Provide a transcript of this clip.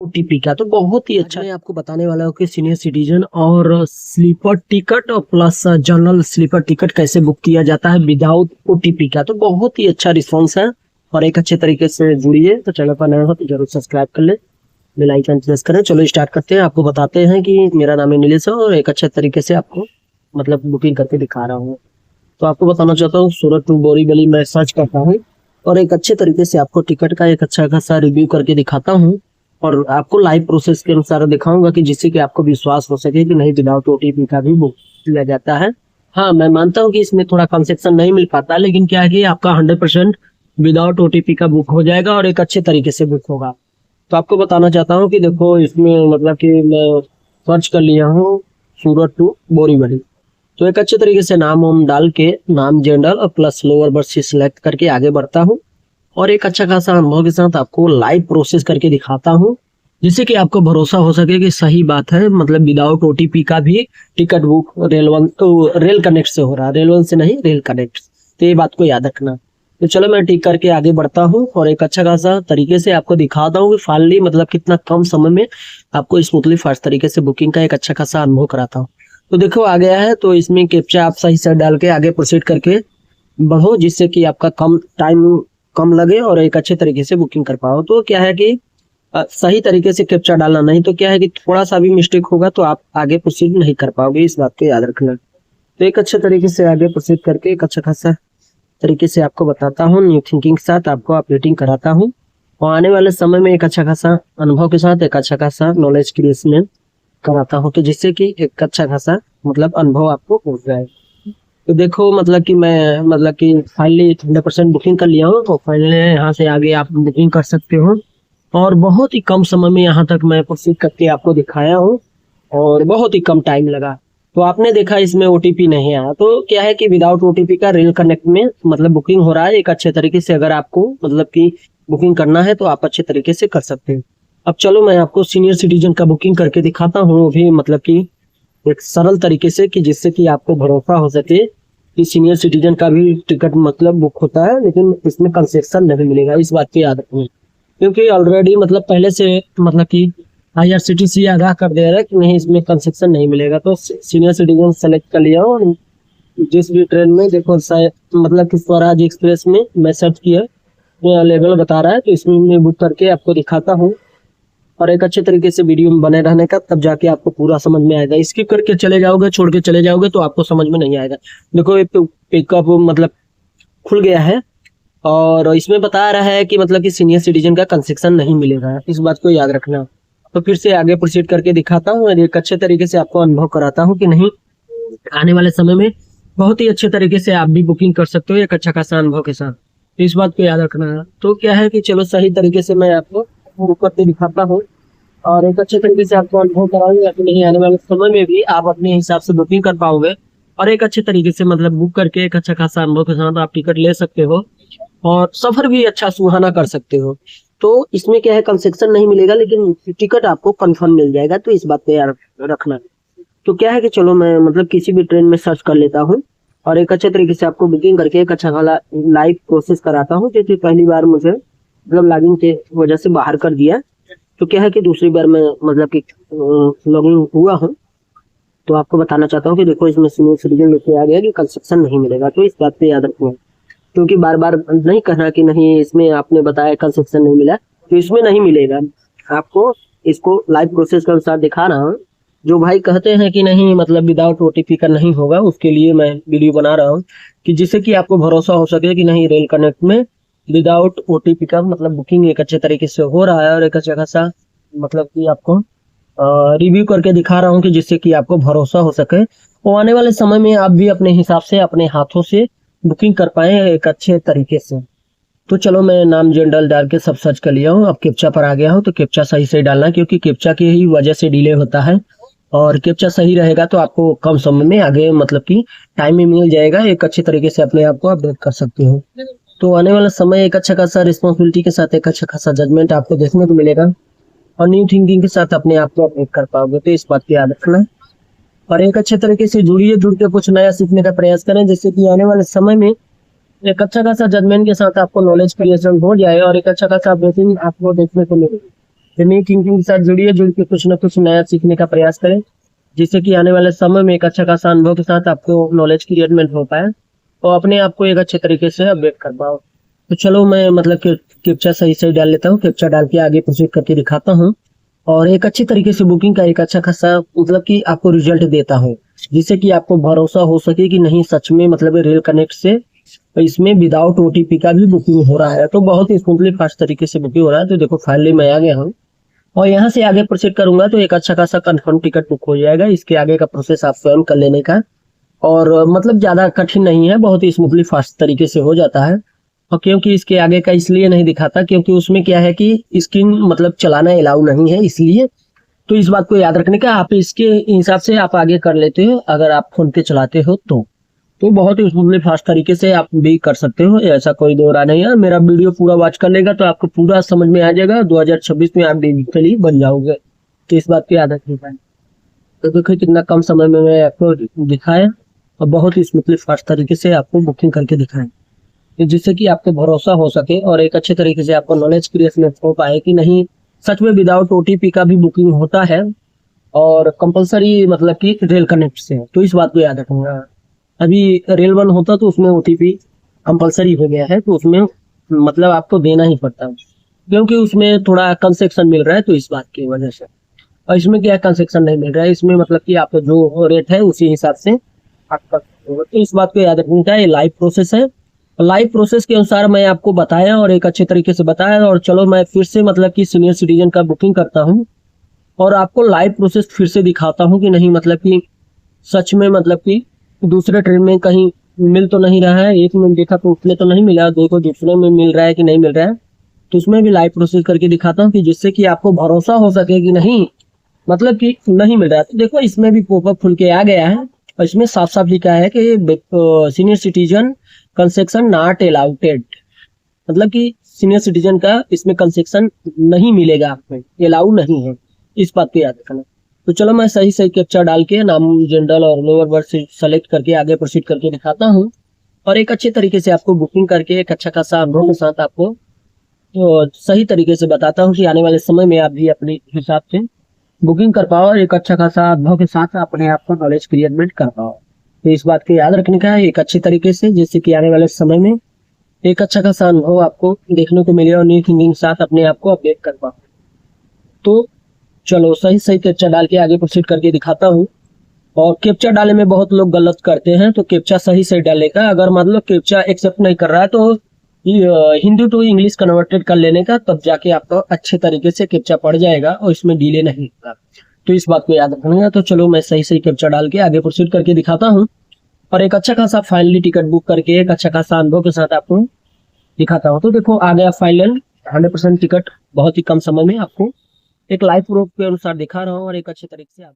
OTP का तो बहुत ही अच्छा मैं आपको बताने वाला हूँ कि सीनियर सिटीजन और स्लीपर टिकट और प्लस जनरल स्लीपर टिकट कैसे बुक किया जाता है विदाउट ओटीपी का। तो बहुत ही अच्छा रिस्पॉन्स है और एक अच्छे तरीके से जुड़िए। तो चैनल पर नया हो तो जरूर सब्सक्राइब कर ले, बेल आइकन प्रेस करें। चलो स्टार्ट करते हैं। आपको बताते हैं कि मेरा नाम है नीलेश है और एक अच्छे तरीके से आपको मतलब बुकिंग करके दिखा रहा हूँ। तो आपको बताना चाहता हूँ सूरत टू बोरीवली मैं सर्च करता हूँ और एक अच्छे तरीके से आपको टिकट का एक अच्छा खासा रिव्यू करके दिखाता हूँ और आपको लाइव प्रोसेस के अनुसार दिखाऊंगा कि जिससे कि आपको विश्वास हो सके कि नहीं विदाउट ओटीपी का भी बुक किया जाता है। हाँ, मैं मानता हूँ कि इसमें थोड़ा कंसेक्शन नहीं मिल पाता, लेकिन क्या है कि आपका 100% विदाउट ओटीपी का बुक हो जाएगा और एक अच्छे तरीके से बुक होगा। तो आपको बताना चाहता हूँ कि देखो इसमें मतलब कि मैं सर्च कर लिया हूँ सूरत टू बोरीवली। तो एक अच्छे तरीके से नाम वाम डाल के नाम जनरल और प्लस लोअर बर्थ से सिलेक्ट करके आगे बढ़ता हूँ और एक अच्छा खासा अनुभव के साथ आपको लाइव प्रोसेस करके दिखाता हूँ, जिससे कि आपको भरोसा हो सके कि सही बात है मतलब विदाउट ओटीपी का भी टिकट बुक रेल वन तो रेल कनेक्ट से हो रहा है, रेल वन से नहीं रेल कनेक्ट। तो ये बात को याद रखना। तो चलो मैं टिक करके आगे बढ़ता हूँ और एक अच्छा खासा तरीके से आपको दिखाता हूँ कि फाइनली मतलब कितना कम समय में आपको स्मूथली फास्ट तरीके से बुकिंग का एक अच्छा खासा अनुभव कराता हूँ। तो देखो आ गया है। तो इसमें कैप्चा आप सही से डाल के आगे प्रोसीड करके बढ़ो, जिससे कि आपका कम टाइम कम लगे और एक अच्छे तरीके से बुकिंग कर पाओ। तो क्या है कि सही तरीके से कैप्चा डालना, नहीं तो क्या है कि थोड़ा सा भी मिस्टेक होगा तो आप आगे प्रोसीड नहीं कर पाओगे, इस बात को याद रखना। तो एक अच्छे तरीके से आगे प्रोसीड करके एक अच्छा खासा तरीके से आपको बताता हूँ, न्यू थिंकिंग के साथ आपको अपडेटिंग कराता हूँ और आने वाले समय में एक अच्छा खासा अनुभव के साथ एक अच्छा खासा नॉलेज क्रिएशन कराता हूँ, तो जिससे कि एक अच्छा खासा मतलब अनुभव आपको हो जाए। तो देखो मतलब कि मैं मतलब कि फाइनली 100% बुकिंग कर लिया हूँ। तो फाइनली यहाँ से आगे आप बुकिंग कर सकते हो और बहुत ही कम समय में यहाँ तक मैं प्रोसीड करके आपको दिखाया हूँ और बहुत ही कम टाइम लगा। तो आपने देखा इसमें ओटीपी नहीं आया। तो क्या है कि विदाउट ओटीपी का रेल कनेक्ट में मतलब बुकिंग हो रहा है एक अच्छे तरीके से। अगर आपको मतलब कि बुकिंग करना है तो आप अच्छे तरीके से कर सकते हो। अब चलो मैं आपको सीनियर सिटीजन का बुकिंग करके दिखाता हूँ, वो भी मतलब कि एक सरल तरीके से, कि जिससे कि आपको भरोसा हो सके कि सीनियर सिटीजन का भी टिकट मतलब बुक होता है, लेकिन इसमें कंसेक्शन नहीं मिलेगा, इस बात की याद रखना। क्योंकि ऑलरेडी मतलब पहले से मतलब कि आईआरसीटीसी आगाह कर दे रहा है कि नहीं इसमें कंसेक्शन नहीं मिलेगा। तो सीनियर सिटीजन सेलेक्ट कर लिया और जिस भी ट्रेन में देखो शायद मतलब कि स्वराज एक्सप्रेस में मैं सर्च किया वो अवेलेबल बता रहा है, तो इसमें मैं बुक करके आपको दिखाता हूँ और एक अच्छे तरीके से वीडियो में बने रहने का, तब जाके आपको पूरा समझ में आएगा। स्किप करके चले जाओगे, छोड़ के चले जाओगे तो आपको समझ में नहीं आएगा। देखो ये पिकअप मतलब खुल गया है और इसमें बता रहा है कि मतलब कि सीनियर सिटीजन का कंसेक्शन नहीं मिलेगा, इस बात को याद रखना। तो फिर से आगे प्रोसीड करके दिखाता हूँ और एक अच्छे तरीके से आपको अनुभव कराता हूँ कि नहीं आने वाले समय में बहुत ही अच्छे तरीके से आप भी बुकिंग कर सकते हो एक अच्छा खासा अनुभव के साथ। तो इस बात को याद रखना। तो क्या है कि चलो सही तरीके से मैं आपको बुक करके दिखाता हूँ और एक अच्छे तरीके से आपको अनुभव कराऊंगा कि नहीं आने वाले समय में भी आप अपने हिसाब से बुकिंग कर पाओगे और एक अच्छे तरीके से मतलब बुक करके एक अच्छा खासा अनुभव के साथ आप टिकट ले सकते हो और सफर भी अच्छा सुहाना कर सकते हो। तो इसमें क्या है कंसेक्शन नहीं मिलेगा, लेकिन टिकट आपको कंफर्म मिल जाएगा, तो इस बात पे याद रखना। तो क्या है कि चलो मैं मतलब किसी भी ट्रेन में सर्च कर लेता हूँ और एक अच्छे तरीके से आपको बुकिंग करके एक अच्छा खाला लाइव प्रोसेस कराता हूँ, क्योंकि पहली बार मुझे मतलब लॉगिंग के वजह से बाहर कर दिया। तो क्या है कि दूसरी बार मैं मतलब कि लॉगिंग हुआ हूँ, तो आपको बताना चाहता हूँ कि देखो इसमें सीनियर सिटीजन लिखे आ गया कि कंसेक्शन नहीं मिलेगा, तो इस बात पे याद रखना। क्योंकि बार बार नहीं कहना कि नहीं इसमें आपने बताया कंसेक्शन नहीं मिला, तो इसमें नहीं मिलेगा। आपको इसको लाइव प्रोसेस के अनुसार दिखा रहा हूँ। जो भाई कहते हैं कि नहीं मतलब विदाउट ओटीपी का नहीं होगा, उसके लिए मैं वीडियो बना रहा हूँ कि जिससे कि आपको भरोसा हो सके कि नहीं रेल कनेक्ट में विदाउट ओटीपी का मतलब बुकिंग एक अच्छे तरीके से हो रहा है और एक अच्छा खासा मतलब कि आपको रिव्यू करके दिखा रहा हूँ कि जिससे कि आपको भरोसा हो सके और आने वाले समय में आप भी अपने हिसाब से अपने हाथों से बुकिंग कर पाए एक अच्छे तरीके से। तो चलो मैं नाम जनरल डाल के सब सर्च कर लिया हूँ। अब कैप्चा पर आ गया हूँ, तो कैप्चा सही से डालना, क्योंकि कैप्चा की ही वजह से डिले होता है और कैप्चा सही रहेगा तो आपको कम समय में आगे मतलब कि टाइम में मिल जाएगा, एक अच्छे तरीके से अपने आप को अपडेट कर सकते हो। तो आने वाला समय एक अच्छा खासा रिस्पॉन्सिबिलिटी के साथ एक अच्छा खासा जजमेंट आपको देखने को मिलेगा और न्यू थिंकिंग के साथ अपने आप को अपडेट कर पाओगे, तो इस बात की याद रखना। और एक अच्छे तरीके से जुड़िए, जुड़ के कुछ नया सीखने का प्रयास करें, जिससे कि आने वाले समय में एक अच्छा खासा जजमेंट के साथ आपको नॉलेज क्रिएशन हो जाए और एक अच्छा खासा अपडेटिंग आपको देखने को मिले। नई थिंकिंग के साथ जुड़िए, जुड़ के कुछ ना कुछ नया सीखने का प्रयास करें, जिससे कि आने वाले समय में एक अच्छा खासा अनुभव के साथ आपको नॉलेज क्रिएटमेंट हो पाए और अपने आप को एक अच्छे तरीके से अपडेट कर पाओ। तो चलो मैं मतलब कि कैप्चा सही सही डाल लेता हूँ, कैप्चा डाल के आगे प्रोसीड करके दिखाता हूँ और एक अच्छी तरीके से बुकिंग का एक अच्छा खासा मतलब कि आपको रिजल्ट देता हूँ, जिससे कि आपको भरोसा हो सके कि नहीं सच में मतलब रेल कनेक्ट से इसमें विदाउट ओटीपी का भी बुकिंग हो रहा है। तो बहुत ही स्मूथली फास्ट तरीके से बुकिंग हो रहा है। तो देखो फाइनली मैं आ गया हूँ और यहाँ से आगे प्रोसीड करूंगा तो एक अच्छा खासा कंफर्म टिकट बुक हो जाएगा। इसके आगे का प्रोसेस आप स्वयं कर लेने का और मतलब ज्यादा कठिन नहीं है, बहुत ही स्मूथली फास्ट तरीके से हो जाता है। और क्योंकि इसके आगे का इसलिए नहीं दिखाता क्योंकि उसमें क्या है कि स्क्रीन मतलब चलाना अलाउ नहीं है, इसलिए तो इस बात को याद रखने का, आप इसके हिसाब से आप आगे कर लेते हो अगर आप फोन पे चलाते हो तो बहुत ही स्मूथली फास्ट तरीके से आप भी कर सकते हो, ऐसा कोई दो राय नहीं है। मेरा वीडियो पूरा वॉच कर लेगा तो आपको पूरा समझ में आ जाएगा, 2026 में आप डिजिटली बन जाओगे। तो इस बात की याद रखिएगा। तो देखो कितना कम समय में मैं आपको दिखाया और बहुत ही स्मूथली फास्ट तरीके से आपको बुकिंग करके दिखाएं, जिससे कि आपको भरोसा हो सके और एक अच्छे तरीके से आपको नॉलेज क्रिएट हो पाए कि नहीं सच में विदाउट ओटीपी का भी बुकिंग होता है और कंपलसरी मतलब कि रेल कनेक्ट से। तो इस बात को याद रखूंगा। अभी रेल वन होता तो उसमें ओटीपी कंपलसरी हो गया है, तो उसमें मतलब आपको देना ही पड़ता है क्योंकि उसमें थोड़ा कंसेक्शन मिल रहा है, तो इस बात की वजह से। और इसमें क्या कंसेक्शन नहीं मिल रहा है, इसमें मतलब कि आपका जो रेट है उसी हिसाब से आपका। तो इस बात को याद रखना है, ये लाइव प्रोसेस है। लाइव प्रोसेस के अनुसार मैं आपको बताया और एक अच्छे तरीके से बताया। और चलो मैं फिर से मतलब कि सीनियर सिटीजन का बुकिंग करता हूँ और आपको लाइव प्रोसेस फिर से दिखाता हूँ कि नहीं मतलब कि सच में मतलब कि दूसरे ट्रेन में कहीं मिल तो नहीं रहा है। एक में देखा तो उसमें तो नहीं मिला, देखो दूसरे में मिल रहा है कि नहीं मिल रहा है, तो उसमें भी लाइव प्रोसेस करके दिखाता हूँ कि जिससे कि आपको भरोसा हो सके कि नहीं मतलब कि नहीं मिल रहा है। तो देखो इसमें भी पॉपअप खुल के आ गया है और इसमें साफ साफ लिखा है कि senior citizen concession not allowed, मतलब कि सीनियर सिटीजन का इसमें कंसेक्शन नहीं मिलेगा, आपको अलाउ नहीं है। इस बात को याद रखना। तो चलो मैं सही सही कैप्चा डाल के नाम जनरल और लोअर बर्थ से सेलेक्ट करके आगे प्रोसीड करके दिखाता हूँ और एक अच्छे तरीके से आपको बुकिंग करके एक अच्छा खासा अनुभव के साथ आपको तो सही तरीके से बताता हूँ कि आने वाले समय में आप भी अपने हिसाब से बुकिंग कर पाओ और एक अच्छा खासा अनुभव के साथ अपने आप को नॉलेज क्रिएटमेंट कर पाओ। तो इस बात को याद रखने का है एक अच्छे तरीके से, जिससे कि आने वाले समय में एक अच्छा खासा अनुभव आपको देखने को मिले और न्यू थिंकिंग के साथ अपने आप को अपडेट कर पाओ। तो चलो सही सही कैप्चा डाल के आगे प्रोसीड करके दिखाता हूँ। और कैप्चा डालने में बहुत लोग गलत करते हैं, तो कैप्चा सही सही डालने का, अगर मतलब कैप्चा एक्सेप्ट नहीं कर रहा है तो हिंदी टू इंग्लिश कन्वर्टेड कर लेने का, तब जाके आपको अच्छे तरीके से कैप्चा पड़ जाएगा और इसमें डिले नहीं होगा। तो इस बात को याद रखना। तो चलो मैं सही सही कैप्चा डाल के आगे प्रोसीड करके दिखाता हूँ और एक अच्छा खासा फाइनली टिकट बुक करके एक अच्छा खासा अनुभव के साथ आपको दिखाता हूँ। तो देखो आ गया फाइनल 100% टिकट, बहुत ही कम समय में आपको एक लाइव प्रूफ के अनुसार दिखा रहा हूँ और एक अच्छे तरीके से आप